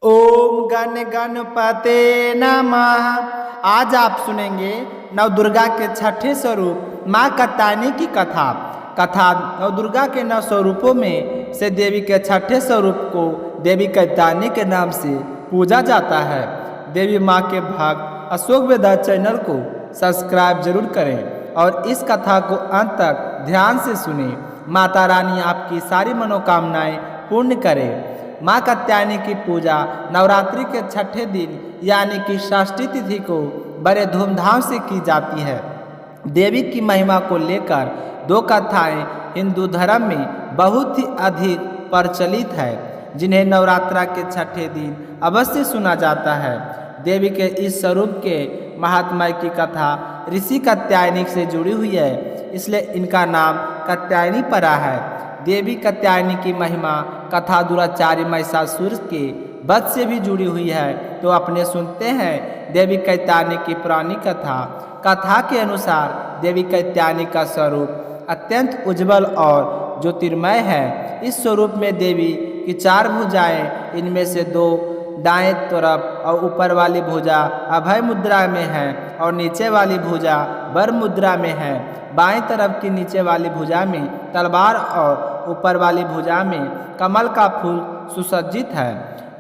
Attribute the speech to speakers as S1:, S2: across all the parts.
S1: ओम गण गणपते नमः। आज आप सुनेंगे नवदुर्गा के छठे स्वरूप माँ कात्यायनी की कथा। नवदुर्गा के 9 स्वरूपों में से देवी के छठे स्वरूप को देवी कात्यायनी के नाम से पूजा जाता है। देवी माँ के भक्त अशोक वेदा चैनल को सब्सक्राइब जरूर करें और इस कथा को अंत तक ध्यान से सुनें। माता रानी आपकी सारी मनोकामनाएं पूर्ण करें। माँ कात्यायनी की पूजा नवरात्रि के छठे दिन यानी कि षष्ठी तिथि को बड़े धूमधाम से की जाती है। देवी की महिमा को लेकर 2 कथाएं हिंदू धर्म में बहुत ही अधिक प्रचलित है, जिन्हें नवरात्रा के छठे दिन अवश्य सुना जाता है। देवी के इस स्वरूप के महात्म्य की कथा ऋषि कात्यायनी से जुड़ी हुई है, इसलिए इनका नाम कात्यायनी पड़ा है। देवी कात्यायनी की महिमा कथा दुराचारी महिषासुर के वध से भी जुड़ी हुई है। तो अपने सुनते हैं देवी कात्यायनी की पुरानी कथा के अनुसार देवी कात्यायनी का स्वरूप अत्यंत उज्जवल और ज्योतिर्मय है। इस स्वरूप में देवी की 4 भुजाएं, इनमें से 2 दाएं तरफ और ऊपर वाली भुजा अभय मुद्रा में है और नीचे वाली भुजा वर मुद्रा में है। बाएं तरफ की नीचे वाली भुजा में तलवार और ऊपर वाली भुजा में कमल का फूल सुसज्जित है।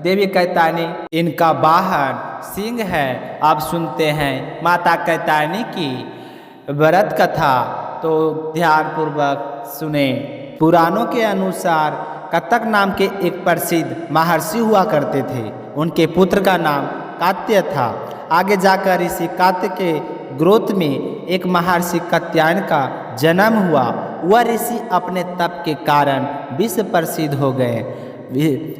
S1: देवी कात्यायनी इनका वाहन सिंह है। आप सुनते हैं माता कात्यायनी की व्रत कथा, तो ध्यान पूर्वक सुने। पुराणों के अनुसार कतक नाम के एक प्रसिद्ध महर्षि हुआ करते थे। उनके पुत्र का नाम कात्य था। आगे जाकर ऋषि कात्य के ग्रोथ में एक महर्षि कात्यायन का जन्म हुआ। वह ऋषि अपने तप के कारण विश्व प्रसिद्ध हो गए।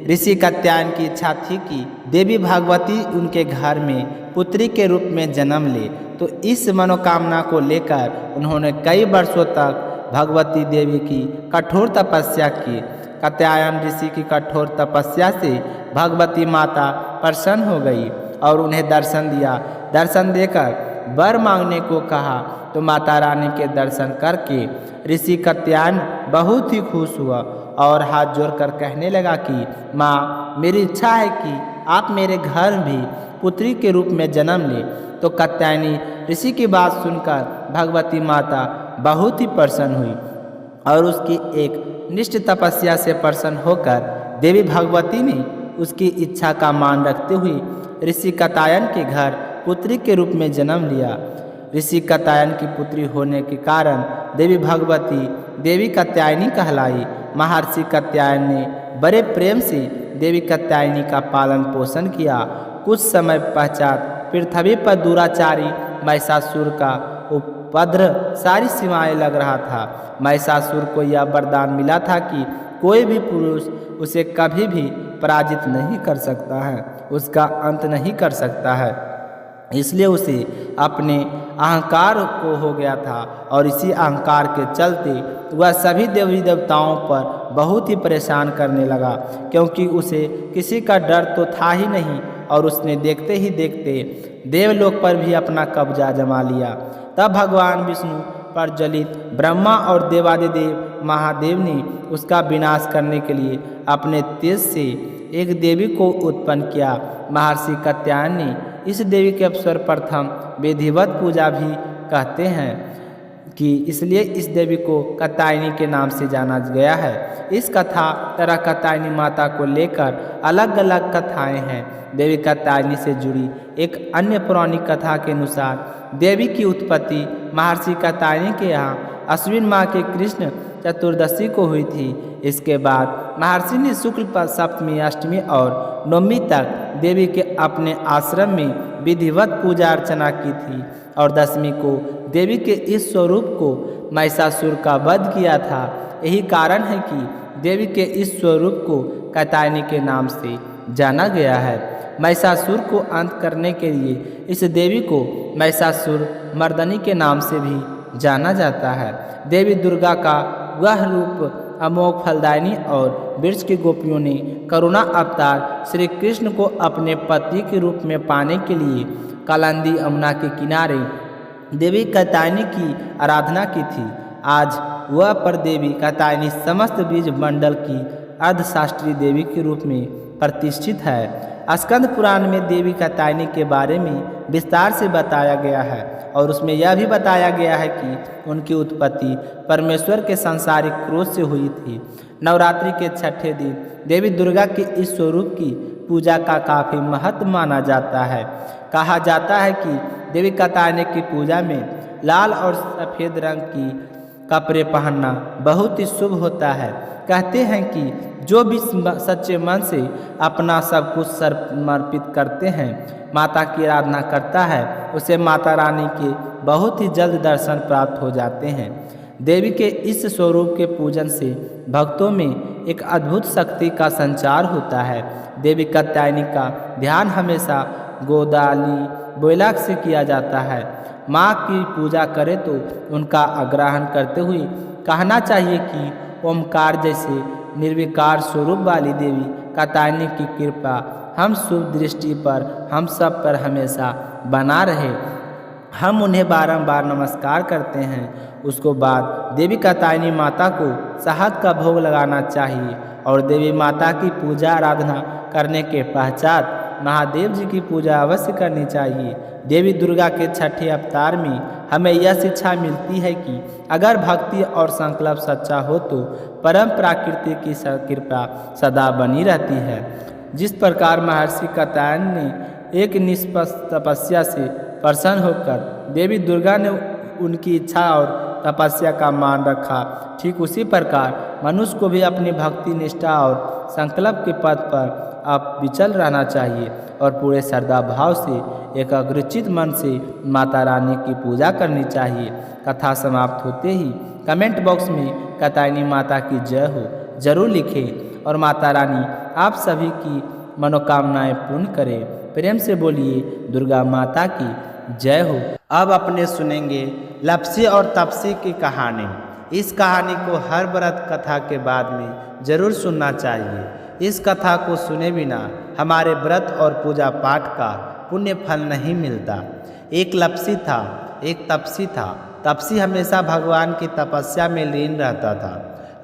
S1: ऋषि कात्यायन की इच्छा थी कि देवी भगवती उनके घर में पुत्री के रूप में जन्म ले, तो इस मनोकामना को लेकर उन्होंने कई वर्षों तक भगवती देवी की कठोर तपस्या की। कात्यायन ऋषि की कठोर तपस्या से भगवती माता प्रसन्न हो गई और उन्हें दर्शन दिया। दर्शन देकर वर मांगने को कहा, तो माता रानी के दर्शन करके ऋषि कात्यायन बहुत ही खुश हुआ और हाथ जोड़कर कहने लगा कि माँ, मेरी इच्छा है कि आप मेरे घर भी पुत्री के रूप में जन्म ले। तो कात्यायनी ऋषि की बात सुनकर भगवती माता बहुत ही प्रसन्न हुई और उसकी एक निष्ठ तपस्या से प्रसन्न होकर देवी भगवती ने उसकी इच्छा का मान रखते हुए ऋषि कात्यायन के घर पुत्री के रूप में जन्म लिया। ऋषि कात्यायन की पुत्री होने के कारण देवी भगवती देवी कात्यायनी कहलाई। महर्षि कात्यायन ने बड़े प्रेम से देवी कात्यायनी का पालन पोषण किया। कुछ समय पश्चात पृथ्वी पर दुराचारी महिषासुर का उपद्रव सारी सीमाएं लग रहा था। महिषासुर को यह वरदान मिला था कि कोई भी पुरुष उसे कभी भी पराजित नहीं कर सकता है, उसका अंत नहीं कर सकता है। इसलिए उसे अपने अहंकार को हो गया था और इसी अहंकार के चलते वह सभी देवी देवताओं पर बहुत ही परेशान करने लगा, क्योंकि उसे किसी का डर तो था ही नहीं और उसने देखते ही देखते देवलोक पर भी अपना कब्जा जमा लिया। तब भगवान विष्णु पर जलित ब्रह्मा और देवादिदेव महादेव ने उसका विनाश करने के लिए अपने तेज से एक देवी को उत्पन्न किया। महर्षि कात्यायन ने इस देवी के अवसर प्रथम विधिवत पूजा भी कहते हैं कि इसलिए इस देवी को कात्यायनी के नाम से जाना गया है। इस कथा तरह कात्यायनी माता को लेकर अलग अलग कथाएं हैं। देवी कात्यायनी से जुड़ी एक अन्य पौराणिक कथा के अनुसार देवी की उत्पत्ति महर्षि कात्यायनी के यहाँ अश्विन माह के कृष्ण चतुर्दशी को हुई थी। इसके बाद महर्षि ने शुक्ल सप्तमी, अष्टमी और नवमी तक देवी के अपने आश्रम में विधिवत पूजा अर्चना की थी और दशमी को देवी के इस स्वरूप को महिषासुर का वध किया था। यही कारण है कि देवी के इस स्वरूप को कात्यायनी के नाम से जाना गया है। महिषासुर को अंत करने के लिए इस देवी को महिषासुर मर्दनी के नाम से भी जाना जाता है। देवी दुर्गा का वह रूप अमोघ फलदायिनी और वृक्ष की गोपियों ने करुणा अवतार श्री कृष्ण को अपने पति के रूप में पाने के लिए कालिंदी यमुना के किनारे देवी कात्यायनी की आराधना की थी। आज वह पर देवी कात्यायनी समस्त बीज मंडल की अर्धशास्त्रीय देवी के रूप में प्रतिष्ठित है। स्कंद पुराण में देवी कात्यायनी के बारे में विस्तार से बताया गया है और उसमें यह भी बताया गया है कि उनकी उत्पत्ति परमेश्वर के सांसारिक क्रोध से हुई थी। नवरात्रि के छठे दिन देवी दुर्गा के इस स्वरूप की पूजा का काफ़ी महत्व माना जाता है। कहा जाता है कि देवी कात्यायनी की पूजा में लाल और सफ़ेद रंग की कपड़े पहनना बहुत ही शुभ होता है। कहते हैं कि जो भी सच्चे मन से अपना सब कुछ समर्पित करते हैं, माता की आराधना करता है, उसे माता रानी के बहुत ही जल्द दर्शन प्राप्त हो जाते हैं। देवी के इस स्वरूप के पूजन से भक्तों में एक अद्भुत शक्ति का संचार होता है। देवी कात्यायनी का ध्यान हमेशा गोदाली बोयलाक से किया जाता है। माँ की पूजा करें तो उनका आग्रहण करते हुए कहना चाहिए कि ओमकार जैसे निर्विकार स्वरूप वाली देवी कात्यायनी की कृपा हम शुभ दृष्टि पर हम सब पर हमेशा बना रहे। हम उन्हें बारंबार नमस्कार करते हैं। उसको बाद देवी कात्यायनी माता को शहद का भोग लगाना चाहिए और देवी माता की पूजा आराधना करने के पश्चात महादेव जी की पूजा अवश्य करनी चाहिए। देवी दुर्गा के छठे अवतार में हमें यह शिक्षा मिलती है कि अगर भक्ति और संकल्प सच्चा हो तो परम प्रकृति की कृपा सदा बनी रहती है। जिस प्रकार महर्षि कात्यायन ने एक निष्पक्ष तपस्या से प्रसन्न होकर देवी दुर्गा ने उनकी इच्छा और तपस्या का मान रखा, ठीक उसी प्रकार मनुष्य को भी अपनी भक्ति निष्ठा और संकल्प के पथ पर अब विचल रहना चाहिए और पूरे श्रद्धा भाव से एकाग्रचित मन से माता रानी की पूजा करनी चाहिए। कथा समाप्त होते ही कमेंट बॉक्स में कात्यायनी माता की जय हो जरूर लिखें और माता रानी आप सभी की मनोकामनाएं पूर्ण करें। प्रेम से बोलिए दुर्गा माता की जय हो। अब अपने सुनेंगे लप्सी और तपसी की कहानी। इस कहानी को हर व्रत कथा के बाद में जरूर सुनना चाहिए। इस कथा को सुने बिना हमारे व्रत और पूजा पाठ का पुण्य फल नहीं मिलता। एक लप्सी था, एक तपसी था। तपसी हमेशा भगवान की तपस्या में लीन रहता था।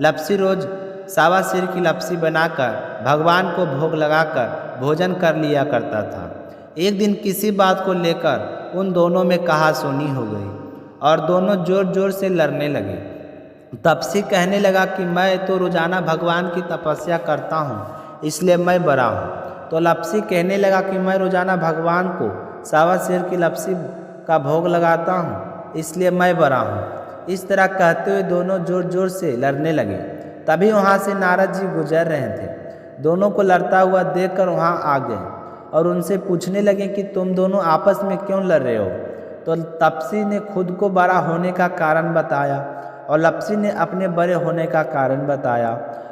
S1: लप्सी रोज सावा सिर की लप्सी बनाकर भगवान को भोग लगाकर भोजन कर लिया करता था। एक दिन किसी बात को लेकर उन दोनों में कहासुनी हो गई और दोनों जोर जोर से लड़ने लगे। तपसी कहने लगा कि मैं तो रोजाना भगवान की तपस्या करता हूँ, इसलिए मैं बड़ा हूँ। तो लप्सी कहने लगा कि मैं रोजाना भगवान को सावा सिर की लप्सी का भोग लगाता हूँ, इसलिए मैं बड़ा हूँ। इस तरह कहते हुए दोनों जोर जोर से लड़ने लगे। तभी वहाँ से नारद जी गुजर रहे थे। दोनों को लड़ता हुआ देखकर वहाँ आ गए और उनसे पूछने लगे कि तुम दोनों आपस में क्यों लड़ रहे हो। तो तपसी ने खुद को बड़ा होने का कारण बताया और लप्सी ने अपने बड़े होने का कारण बताया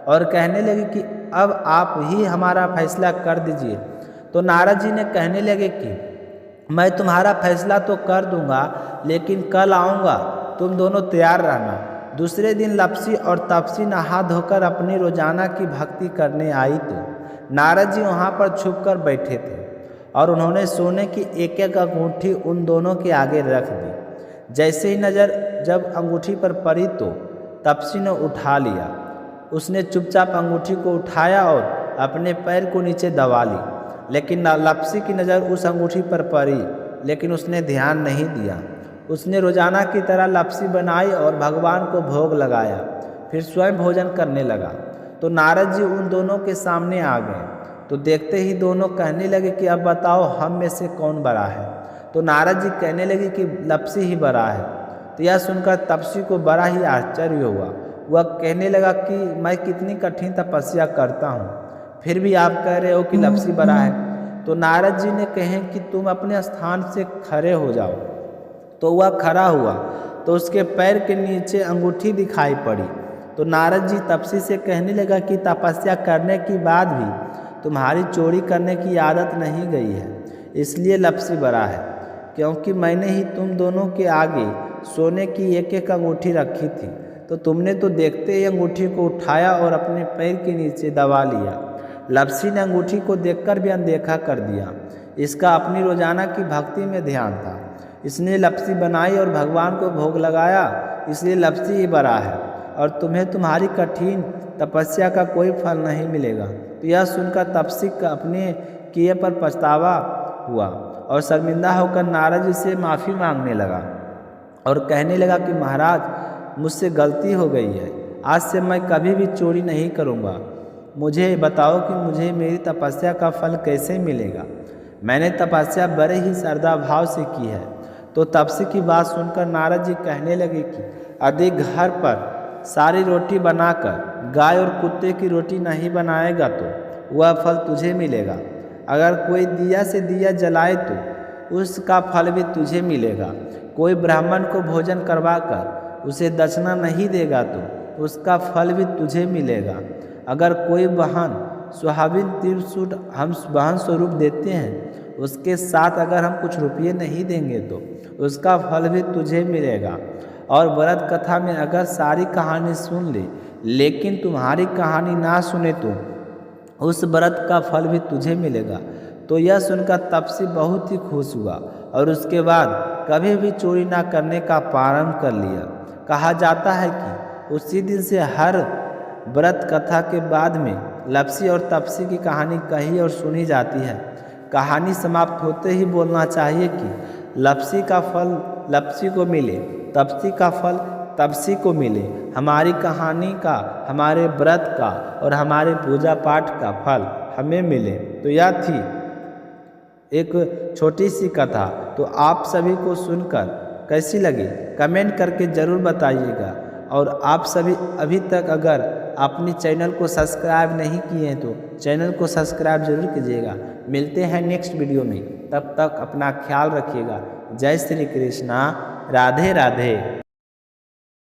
S1: और कहने लगे कि अब आप ही हमारा फैसला कर दीजिए। तो नारद जी ने कहने लगे कि मैं तुम्हारा फैसला तो कर दूंगा, लेकिन कल आऊँगा, तुम दोनों तैयार रहना। दूसरे दिन लप्सी और तपसी नहा धोकर अपनी रोजाना की भक्ति करने आई तो नारद जी वहाँ पर छुप कर बैठे थे और उन्होंने सोने की एक एक अंगूठी उन दोनों के आगे रख दी। जैसे ही नज़र जब अंगूठी पर पड़ी तो तपसी ने उठा लिया। उसने चुपचाप अंगूठी को उठाया और अपने पैर को नीचे दबा ली, लेकिन लप्सी की नज़र उस अंगूठी पर पड़ी, लेकिन उसने ध्यान नहीं दिया। उसने रोजाना की तरह लप्सी बनाई और भगवान को भोग लगाया, फिर स्वयं भोजन करने लगा। तो नारद जी उन दोनों के सामने आ गए। तो देखते ही दोनों कहने लगे कि अब बताओ हम में से कौन बड़ा है। तो नारद जी कहने लगे कि लप्सी ही बड़ा है। तो यह सुनकर तपसी को बड़ा ही आश्चर्य हुआ। वह कहने लगा कि मैं कितनी कठिन तपस्या करता हूँ, फिर भी आप कह रहे हो कि लप्सी बड़ा है। तो नारद जी ने कहे कि तुम अपने स्थान से खड़े हो जाओ। तो वह खड़ा हुआ तो उसके पैर के नीचे अंगूठी दिखाई पड़ी। तो नारद जी तपसी से कहने लगा कि तपस्या करने के बाद भी तुम्हारी चोरी करने की आदत नहीं गई है, इसलिए लप्सी बड़ा है, क्योंकि मैंने ही तुम दोनों के आगे सोने की एक एक अंगूठी रखी थी। तो तुमने तो देखते ही अंगूठी को उठाया और अपने पैर के नीचे दबा लिया। लप्सी ने अंगूठी को देखकर भी अनदेखा कर दिया। इसका अपनी रोजाना की भक्ति में ध्यान था। इसने लप्सी बनाई और भगवान को भोग लगाया, इसलिए लप्सी ही बड़ा है और तुम्हें तुम्हारी कठिन तपस्या का कोई फल नहीं मिलेगा। तो यह सुनकर तपसी अपने किए पर पछतावा हुआ और शर्मिंदा होकर नारद जी से माफ़ी मांगने लगा और कहने लगा कि महाराज मुझसे गलती हो गई है, आज से मैं कभी भी चोरी नहीं करूँगा। मुझे बताओ कि मुझे मेरी तपस्या का फल कैसे मिलेगा। मैंने तपस्या बड़े ही श्रद्धा भाव से की है। तो तपस्वी की बात सुनकर नारद जी कहने लगे कि यदि घर पर सारी रोटी बनाकर गाय और कुत्ते की रोटी नहीं बनाएगा तो वह फल तुझे मिलेगा। अगर कोई दिया से दिया जलाए तो उसका फल भी तुझे मिलेगा। कोई ब्राह्मण को भोजन करवाकर उसे दक्षिणा नहीं देगा तो उसका फल भी तुझे मिलेगा। अगर कोई बहन सुहागिन त्रिशूट हम बहन स्वरूप देते हैं, उसके साथ अगर हम कुछ रुपये नहीं देंगे तो उसका फल भी तुझे मिलेगा। और व्रत कथा में अगर सारी कहानी सुन ले लेकिन तुम्हारी कहानी ना सुने तो उस व्रत का फल भी तुझे मिलेगा। तो यह सुनकर तपस्वी बहुत ही खुश हुआ और उसके बाद कभी भी चोरी ना करने का प्रारंभ कर लिया। कहा जाता है कि उसी दिन से हर व्रत कथा के बाद में लपसी और तपसी की कहानी कही और सुनी जाती है। कहानी समाप्त होते ही बोलना चाहिए कि लपसी का फल लपसी को मिले, तपसी का फल तपसी को मिले। हमारी कहानी का, हमारे व्रत का और हमारे पूजा पाठ का फल हमें मिले। तो यह थी एक छोटी सी कथा। तो आप सभी को सुनकर कैसी लगी कमेंट करके ज़रूर बताइएगा। और आप सभी अभी तक अगर अपनी चैनल को सब्सक्राइब नहीं किए हैं तो चैनल को सब्सक्राइब जरूर कीजिएगा। मिलते हैं नेक्स्ट वीडियो में, तब तक अपना ख्याल रखिएगा। जय श्री कृष्णा, राधे राधे।